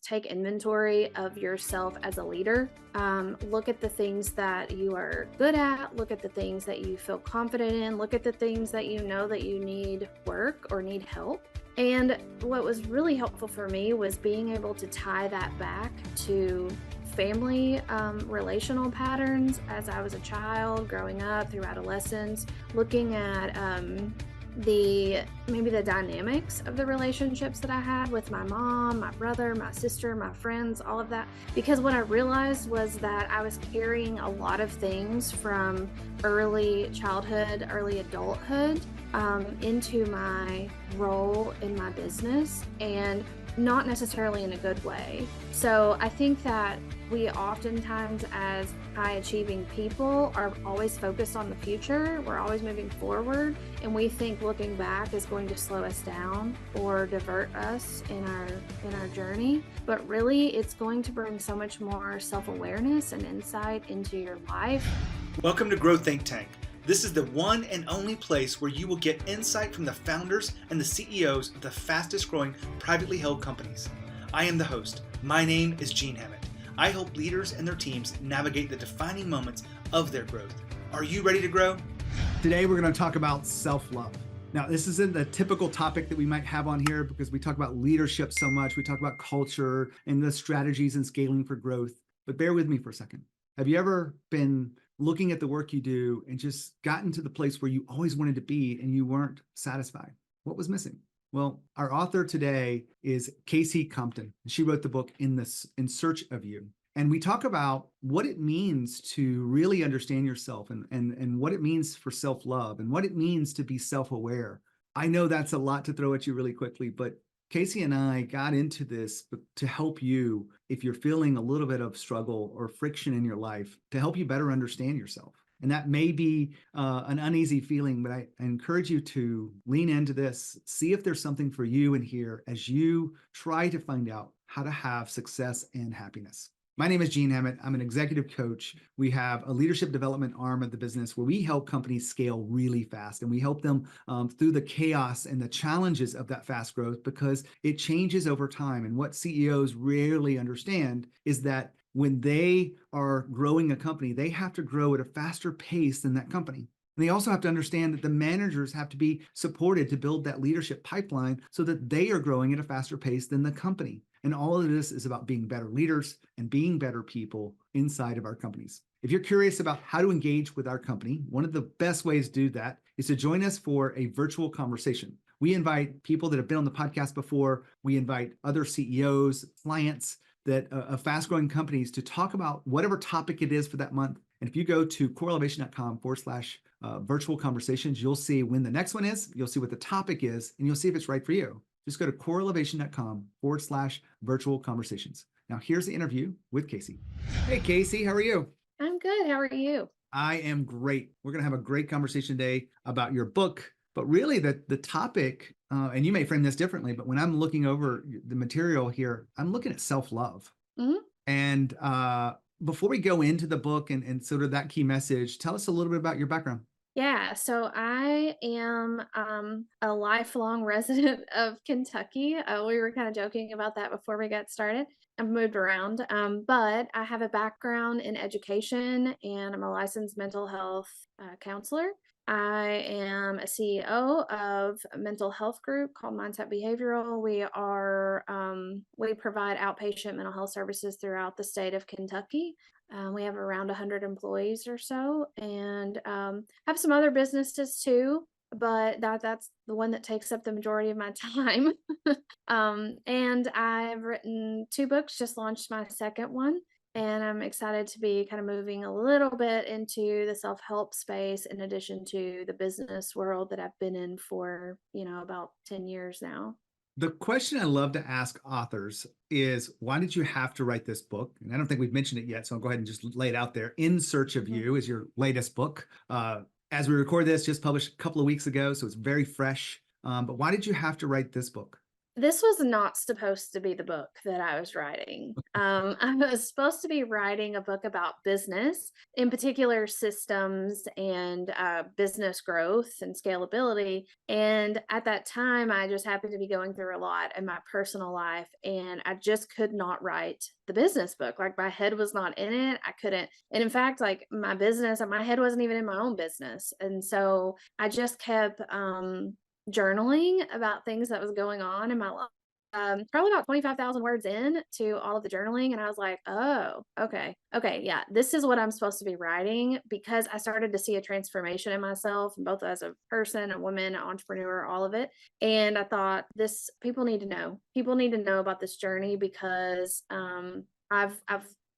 take inventory of yourself as a leader. Look at the things that you are good at, look at the things that you feel confident in, look at the things that you know that you need work or need help. And what was really helpful for me was being able to tie that back to family relational patterns as I was a child, growing up through adolescence, looking at maybe the dynamics of the relationships that I had with my mom, my brother, my sister, my friends, all of that. Because what I realized was that I was carrying a lot of things from early childhood, early adulthood into my role in my business, and not necessarily in a good way. So I think that we oftentimes, as high achieving people, are always focused on the future. We're always moving forward, and we think looking back is going to slow us down or divert us in our journey. But really, it's going to bring so much more self-awareness and insight into your life. Welcome to Grow Think Tank. This is the one and only place where you will get insight from the founders and the CEOs of the fastest growing privately held companies. I am the host. My name is Gene Hammett. I help leaders and their teams navigate the defining moments of their growth. Are you ready to grow? Today, we're going to talk about self-love. Now, this isn't the typical topic that we might have on here because we talk about leadership so much. We talk about culture and the strategies and scaling for growth. But bear with me for a second. Have you ever been looking at the work you do and just gotten to the place where you always wanted to be and you weren't satisfied? What was missing? Well, our author today is Kasey Compton. She wrote the book In Search of You. And we talk about what it means to really understand yourself and what it means for self-love and what it means to be self-aware. I know that's a lot to throw at you really quickly, but Kasey and I got into this to help you, if you're feeling a little bit of struggle or friction in your life, to help you better understand yourself. And that may be an uneasy feeling, but I encourage you to lean into this, see if there's something for you in here as you try to find out how to have success and happiness. My name is Gene Hammett. I'm an executive coach. We have a leadership development arm of the business where we help companies scale really fast, and we help them through the chaos and the challenges of that fast growth because it changes over time. And what CEOs rarely understand is that when they are growing a company, they have to grow at a faster pace than that company. And they also have to understand that the managers have to be supported to build that leadership pipeline so that they are growing at a faster pace than the company. And all of this is about being better leaders and being better people inside of our companies. If you're curious about how to engage with our company, one of the best ways to do that is to join us for a virtual conversation. We invite people that have been on the podcast before. We invite other CEOs, clients that of fast-growing companies to talk about whatever topic it is for that month. And if you go to corelevation.com/virtual conversations, you'll see when the next one is, you'll see what the topic is, and you'll see if it's right for you. Just go to corelevation.com/virtual conversations. Now, here's the interview with Kasey. Hey, Kasey, how are you? I'm good. How are you? I am great. We're going to have a great conversation today about your book, but really the topic, and you may frame this differently, but when I'm looking over the material here, I'm looking at self-love. Mm-hmm. And before we go into the book and sort of that key message, tell us a little bit about your background. Yeah, so I am a lifelong resident of Kentucky. We were kind of joking about that before we got started. I've moved around, but I have a background in education, and I'm a licensed mental health counselor. I am a CEO of a mental health group called Mindset Behavioral. We provide outpatient mental health services throughout the state of Kentucky. We have around 100 employees or so, and have some other businesses too, but that's the one that takes up the majority of my time. And I've written 2 books, just launched my second one, and I'm excited to be kind of moving a little bit into the self-help space in addition to the business world that I've been in for, about 10 years now. The question I love to ask authors is, why did you have to write this book? And I don't think we've mentioned it yet, so I'll go ahead and just lay it out there. In Search of You is your latest book. As we record this, just published a couple of weeks ago, so it's very fresh. But why did you have to write this book? This was not supposed to be the book that I was writing. I was supposed to be writing a book about business, in particular systems and business growth and scalability. And at that time, I just happened to be going through a lot in my personal life, and I just could not write the business book. Like my head was not in it. I couldn't. And in fact, like my head wasn't even in my own business. And so I just kept journaling about things that was going on in my life. Probably about 25,000 words in to all of the journaling. And I was like, oh, okay. Okay. Yeah. This is what I'm supposed to be writing, because I started to see a transformation in myself, both as a person, a woman, an entrepreneur, all of it. And I thought people need to know. People need to know about this journey, because I've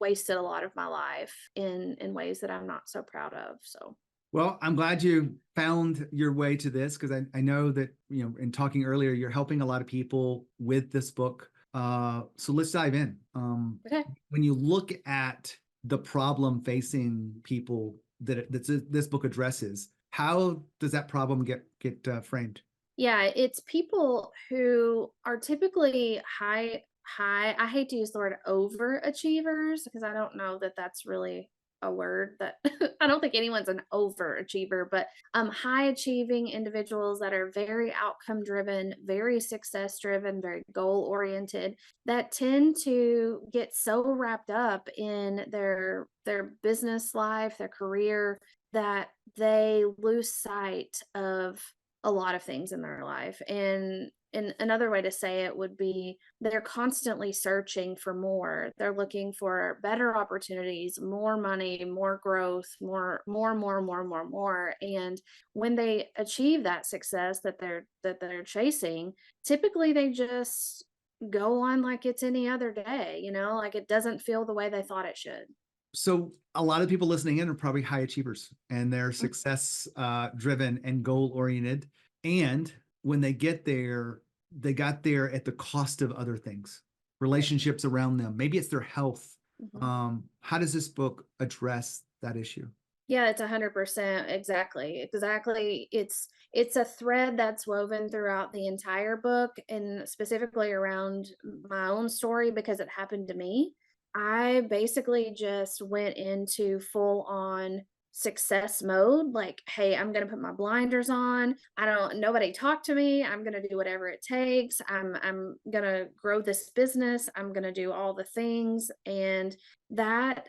wasted a lot of my life in ways that I'm not so proud of. So Well, I'm glad you found your way to this, because I know that, in talking earlier, you're helping a lot of people with this book. So let's dive in. okay. When you look at the problem facing people that this book addresses, how does that problem get framed? Yeah, it's people who are typically I hate to use the word overachievers, because I don't know that that's really a word that I don't think anyone's an overachiever, but high achieving individuals that are very outcome driven, very success driven, very goal oriented, that tend to get so wrapped up in their business life, their career, that they lose sight of a lot of things in their life. And another way to say it would be they're constantly searching for more. They're looking for better opportunities, more money, more growth, more. And when they achieve that success that they're chasing, typically they just go on like it's any other day, like it doesn't feel the way they thought it should. So a lot of people listening in are probably high achievers, and they're Mm. success driven and goal oriented. And when they get there, they got there at the cost of other things, Right. relationships around them. Maybe it's their health. Mhm. How does this book address that issue? Yeah, it's 100%. Exactly. Exactly. It's a thread that's woven throughout the entire book, and specifically around my own story, because it happened to me. I basically just went into full on success mode, like, hey, I'm going to put my blinders on. Nobody talk to me. I'm going to do whatever it takes. I'm going to grow this business. I'm going to do all the things. And that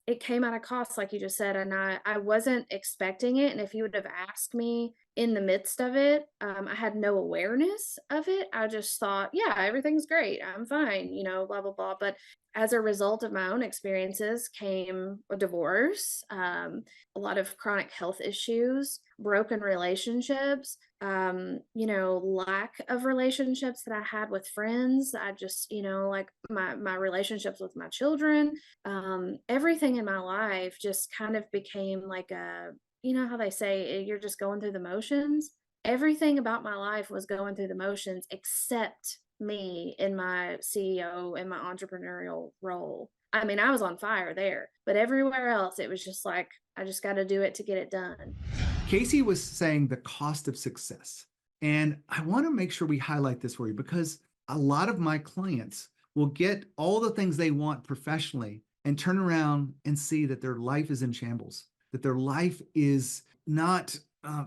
it came at a cost, like you just said, and I wasn't expecting it. And if you would have asked me in the midst of it, I had no awareness of it. I just thought, yeah, everything's great, I'm fine, blah blah blah. But as a result of my own experiences came a divorce, a lot of chronic health issues, broken relationships, lack of relationships that I had with friends. I just, like my relationships with my children, everything in my life just kind of became like how they say, you're just going through the motions. Everything about my life was going through the motions except me in my CEO and my entrepreneurial role. I mean, I was on fire there, but everywhere else, it was just like, I just got to do it to get it done. Kasey was saying the cost of success. And I want to make sure we highlight this for you, because a lot of my clients will get all the things they want professionally and turn around and see that their life is in shambles, that their life is not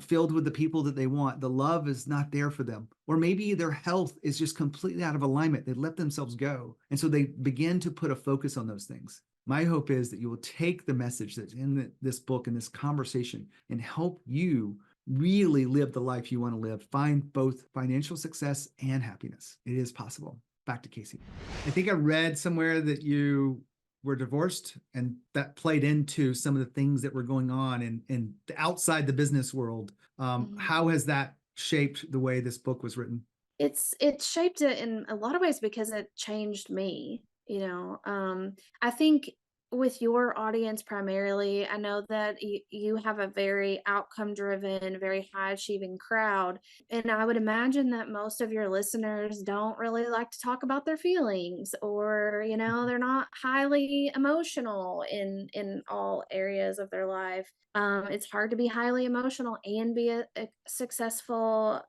filled with the people that they want. The love is not there for them. Or maybe their health is just completely out of alignment. They let themselves go. And so they begin to put a focus on those things. My hope is that you will take the message that's in this book and this conversation and help you really live the life you want to live. Find both financial success and happiness. It is possible. Back to Kasey. I think I read somewhere that you were divorced, and that played into some of the things that were going on in outside the business world. Mhm. How has that shaped the way this book was written? It's shaped it in a lot of ways because it changed me. I think with your audience primarily, I know that you have a very outcome driven, very high achieving crowd. And I would imagine that most of your listeners don't really like to talk about their feelings, or, they're not highly emotional in all areas of their life. It's hard to be highly emotional and be a successful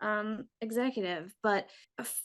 executive. But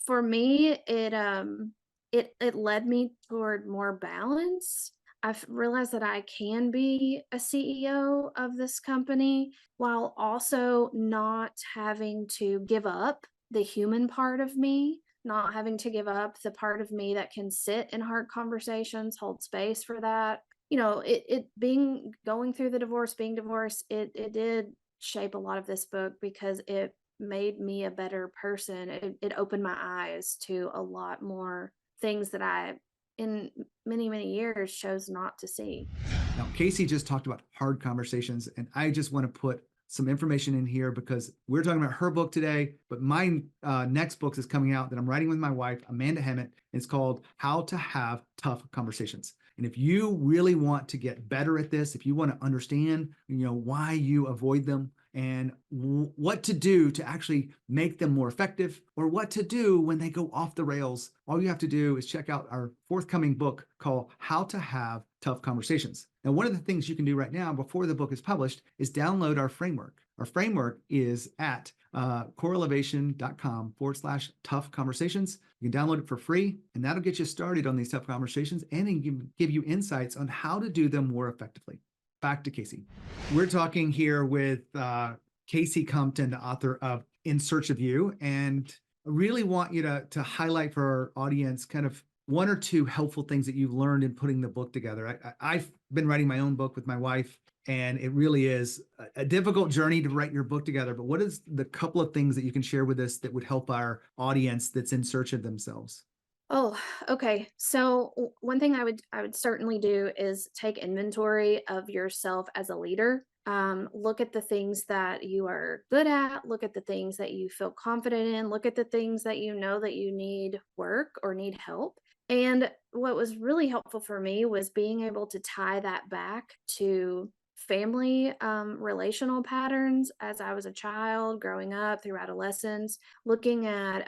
for me, it led me toward more balance. I've realized that I can be a CEO of this company while also not having to give up the human part of me, not having to give up the part of me that can sit in hard conversations, hold space for that. It being going through the divorce, being divorced, it did shape a lot of this book because it made me a better person. It opened my eyes to a lot more things that I in many, many years chose not to see. Now, Kasey just talked about hard conversations, and I just want to put some information in here because we're talking about her book today, but my next book is coming out that I'm writing with my wife, Amanda Hammett. It's called How to Have Tough Conversations. And if you really want to get better at this, if you want to understand, why you avoid them, and what to do to actually make them more effective, or what to do when they go off the rails, all you have to do is check out our forthcoming book called How to Have Tough Conversations. Now, one of the things you can do right now before the book is published is download our framework. Our framework is at corelevation.com/tough conversations. You can download it for free, and that'll get you started on these tough conversations and give you insights on how to do them more effectively. Back to Kasey. We're talking here with Kasey Compton, the author of In Search of You, and I really want you to highlight for our audience kind of one or two helpful things that you've learned in putting the book together. I've been writing my own book with my wife, and it really is a difficult journey to write your book together. But what is the couple of things that you can share with us that would help our audience that's in search of themselves? Oh, okay. So one thing I would certainly do is take inventory of yourself as a leader. Look at the things that you are good at. Look at the things that you feel confident in. Look at the things that you know that you need work or need help. And what was really helpful for me was being able to tie that back to family relational patterns as I was a child growing up through adolescence, looking at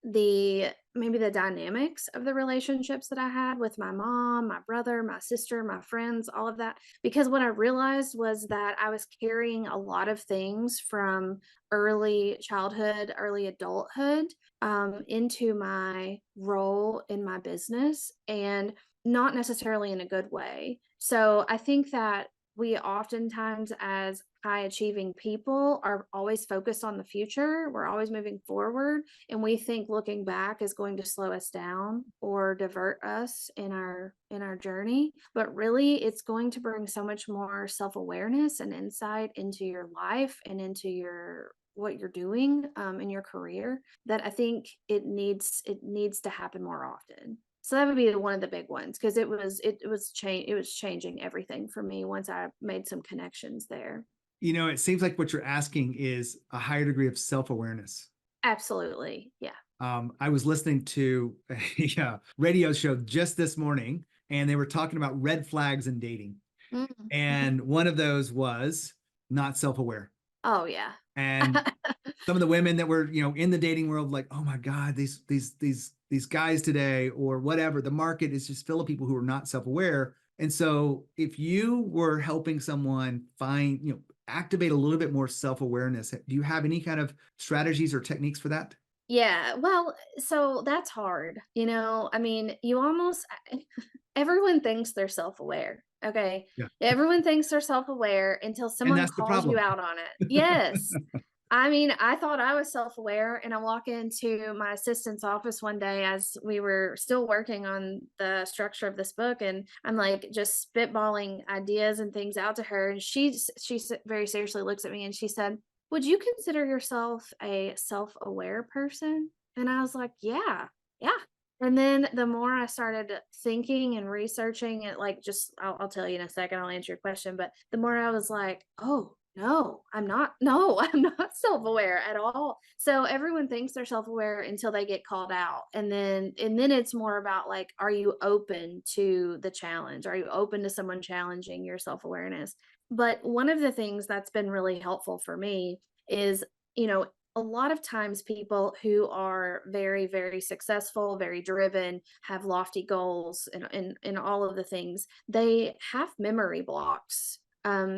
the maybe the dynamics of the relationships that I had with my mom, my brother, my sister, my friends, all of that. Because what I realized was that I was carrying a lot of things from early childhood, early adulthood into my role in my business, and not necessarily in a good way. So I think that we oftentimes, as high achieving people, are always focused on the future. We're always moving forward, and we think looking back is going to slow us down or divert us in our journey. But really, it's going to bring so much more self-awareness and insight into your life and into your what you're doing in your career, that I think it needs to happen more often. So that would be one of the big ones, because it was changing everything for me once I made some connections there. It seems like what you're asking is a higher degree of self-awareness. Absolutely. Yeah. I was listening to a radio show just this morning, and they were talking about red flags in dating. Mhm. And one of those was not self-aware. Oh, yeah. And some of the women that were, in the dating world, like, oh my God, these guys today, or whatever, the market is just full of people who are not self-aware. And so if you were helping someone find, activate a little bit more self-awareness, do you have any kind of strategies or techniques for that? Yeah, well, so that's hard. I mean, you almost everyone thinks they're self-aware. Okay. Yeah. Everyone thinks they're self-aware until And someone that's the calls you problem. out on it. Yes. I mean, I thought I was self-aware, and I walk into my assistant's office one day as we were still working on the structure of this book, and I'm like just spitballing ideas and things out to her, and very seriously looks at me and she said, "Would you consider yourself a self-aware person?" And I was like, "Yeah. Yeah." And then the more I started thinking and researching it, like, just I'll tell you in a second, I'll answer your question, but the more I was like, "Oh, No, I'm not. No, I'm not self-aware at all. So everyone thinks they're self-aware until they get called out. And then it's more about like, are you open to the challenge? Are you open to someone challenging your self-awareness? But one of the things that's been really helpful for me is, you know, a lot of times people who are very, very successful, very driven, have lofty goals and all of the things, they have memory blocks,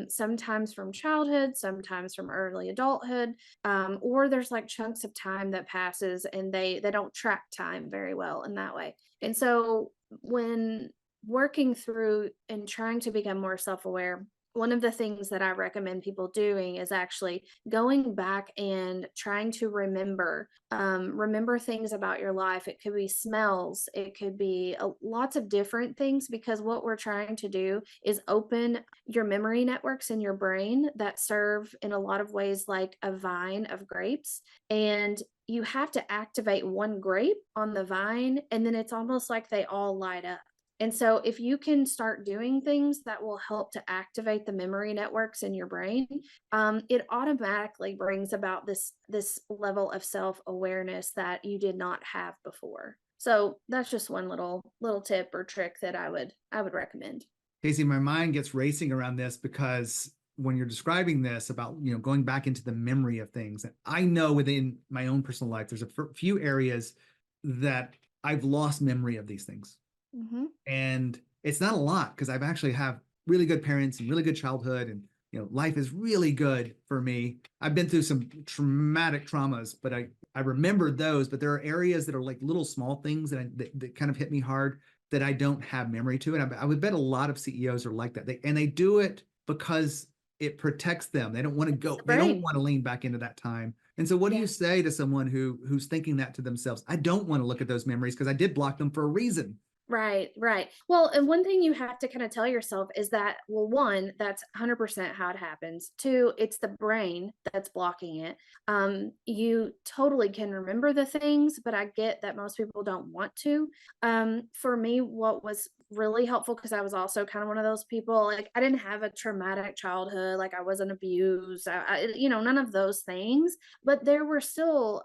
sometimes from childhood, sometimes from early adulthood, or there's like chunks of time that passes and they don't track time very well in that way. And so when working through and trying to become more self-aware, one of the things that I recommend people doing is actually going back and trying to remember things about your life. It could be smells, it could be lots of different things, because what we're trying to do is open your memory networks in your brain that serve in a lot of ways like a vine of grapes. And you have to activate one grape on the vine, and then it's almost like they all light up. And so if you can start doing things that will help to activate the memory networks in your brain, it automatically brings about this level of self-awareness that you did not have before. So that's just one little tip or trick that I would recommend. Kasey, my mind gets racing around this because when you're describing this about, going back into the memory of things, and I know within my own personal life, there's a few areas that I've lost memory of these things. Hmm. And it's not a lot because I've actually have really good parents and really good childhood, and life is really good for me. I've been through some traumatic traumas, but I remember those. But there are areas that are like little small things that kind of hit me hard that I don't have memory to. And I would bet a lot of CEOs are like that. They do it because it protects them. They don't want to go. The They don't brain. want to lean back into that time. And so, what do you Yeah. say to someone who's thinking that to themselves? I don't want to look at those memories because I did block them for a reason. Right, right. Well, and one thing you have to kind of tell yourself is that, well, one, that's 100% how it happens. Two, it's the brain that's blocking it. You totally can remember the things, but I get that most people don't want to. For me, what was really helpful, because I was also kind of one of those people, like I didn't have a traumatic childhood, like I wasn't abused, none of those things, but there were still,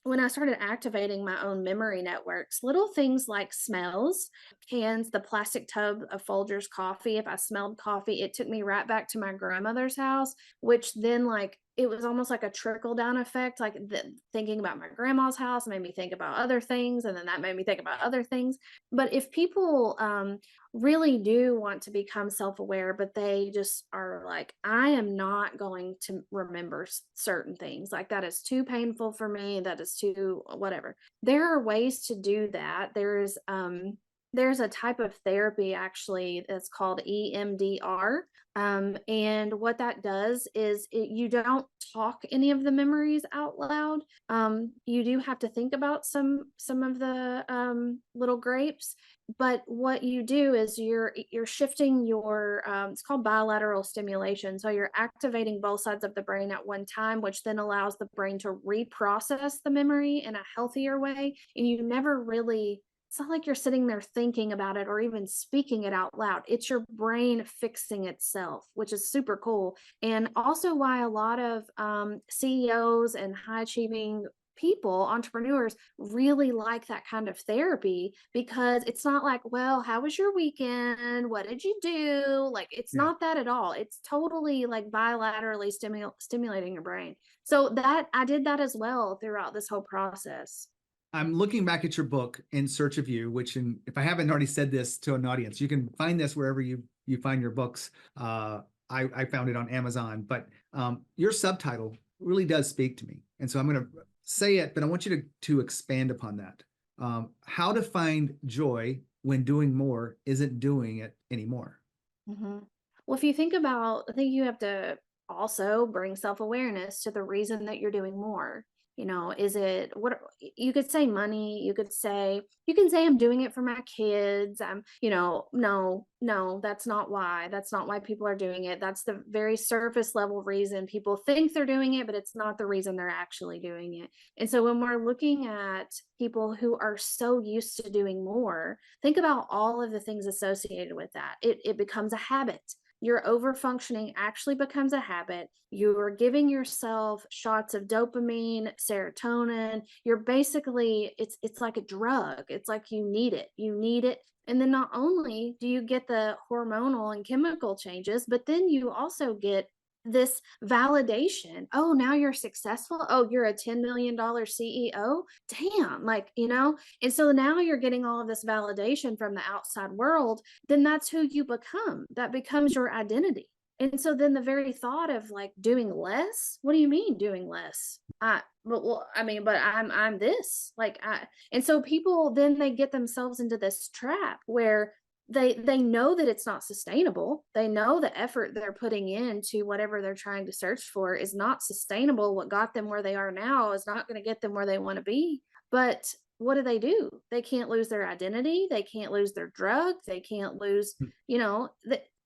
when I started activating my own memory networks, little things like smells, cans, the plastic tub of Folgers coffee. If I smelled coffee, it took me right back to my grandmother's house, which then, like, it was almost like a trickle down effect. Like thinking about my grandma's house made me think about other things, and then that made me think about other things. But if people really do want to become self-aware, but they just are like, I am not going to remember certain things. Like that is too painful for me. That is too whatever. There are ways to do that. There's a type of therapy actually that's called EMDR. And what that does is you don't talk any of the memories out loud. You do have to think about some of the little grapes, but what you do is you're shifting your it's called bilateral stimulation, so you're activating both sides of the brain at one time, which then allows the brain to reprocess the memory in a healthier way. And you never really, it's not like you're sitting there thinking about it or even speaking it out loud. It's your brain fixing itself, which is super cool. And also why a lot of CEOs and high achieving people, entrepreneurs, really like that kind of therapy, because it's not like, well, how was your weekend? What did you do? Like, it's Yeah. not that at all. It's totally like bilaterally stimulating your brain. So that I did that as well throughout this whole process. I'm looking back at your book, In Search of You, which, if I haven't already said this to an audience, you can find this wherever you find your books. I found it on Amazon, but your subtitle really does speak to me. And so I'm going to say it, but I want you to expand upon that. How to find joy when doing more isn't doing it anymore. Hmm. Well, if you think about, I think you have to also bring self-awareness to the reason that you're doing more. Is it what you could say money, you can say I'm doing it for my kids. No, that's not why. That's not why people are doing it. That's the very surface level reason people think they're doing it, but it's not the reason they're actually doing it. And so when we're looking at people who are so used to doing more, think about all of the things associated with that. It becomes a habit. your overfunctioning actually becomes a habit. You are giving yourself shots of dopamine, serotonin. You're basically, it's like a drug. It's like you need it. You need it. And then not only do you get the hormonal and chemical changes, but then you also get this validation. Oh, now you're successful. Oh, you're a $10 million CEO. Damn, like, and so now you're getting all of this validation from the outside world. Then that's who you become. That becomes your identity. And so then the very thought of like doing less, what do you mean doing less? But I'm this, and so people then they get themselves into this trap where they know that it's not sustainable. They know the effort they're putting into whatever they're trying to search for is not sustainable. What got them where they are now is not going to get them where they want to be. But what do? They can't lose their identity. They can't lose their drug. They can't lose,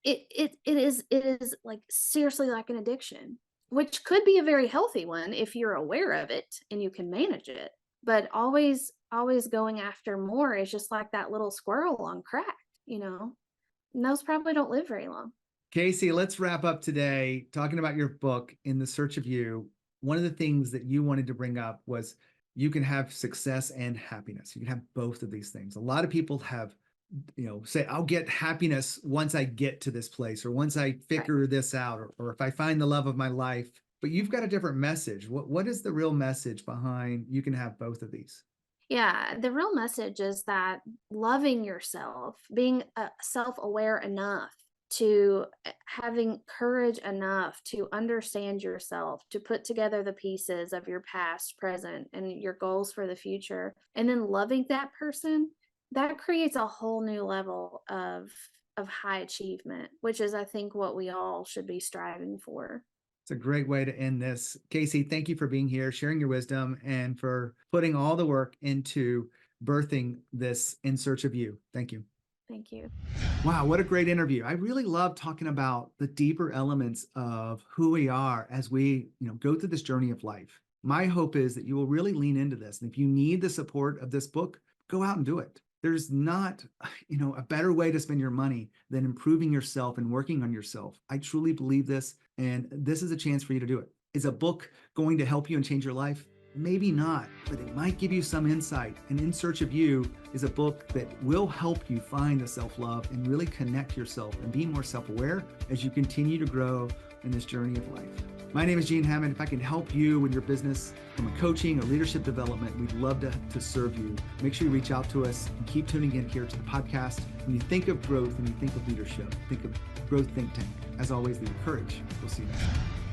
it is like seriously like an addiction, which could be a very healthy one if you're aware of it and you can manage it. But always going after more is just like that little squirrel on crack, and those probably don't live very long. Kasey, let's wrap up today talking about your book, In the Search of You. One of the things that you wanted to bring up was you can have success and happiness. You can have both of these things. A lot of people have, say, I'll get happiness once I get to this place, or once I figure this out, or if I find the love of my life. But you've got a different message. What is the real message behind you can have both of these? Yeah, the real message is that loving yourself, being self-aware enough to having courage enough to understand yourself, to put together the pieces of your past, present, and your goals for the future, and then loving that person, that creates a whole new level of high achievement, which is, I think, what we all should be striving for. It's a great way to end this. Kasey, thank you for being here, sharing your wisdom, and for putting all the work into birthing this In Search of You. Thank you. Thank you. Wow, what a great interview. I really love talking about the deeper elements of who we are as we, go through this journey of life. My hope is that you will really lean into this. And if you need the support of this book, go out and do it. There's not, a better way to spend your money than improving yourself and working on yourself. I truly believe this, and this is a chance for you to do it. Is a book going to help you and change your life? Maybe not, but it might give you some insight. And In Search of You is a book that will help you find the self-love and really connect yourself and be more self-aware as you continue to grow in this journey of life. My name is Hammett. If I can help you with your business from a coaching or leadership development, we'd love to serve you. Make sure you reach out to us and keep tuning in here to the podcast. When you think of growth and you think of leadership, think of Growth Think Tank. As always, the courage. We'll see you next time.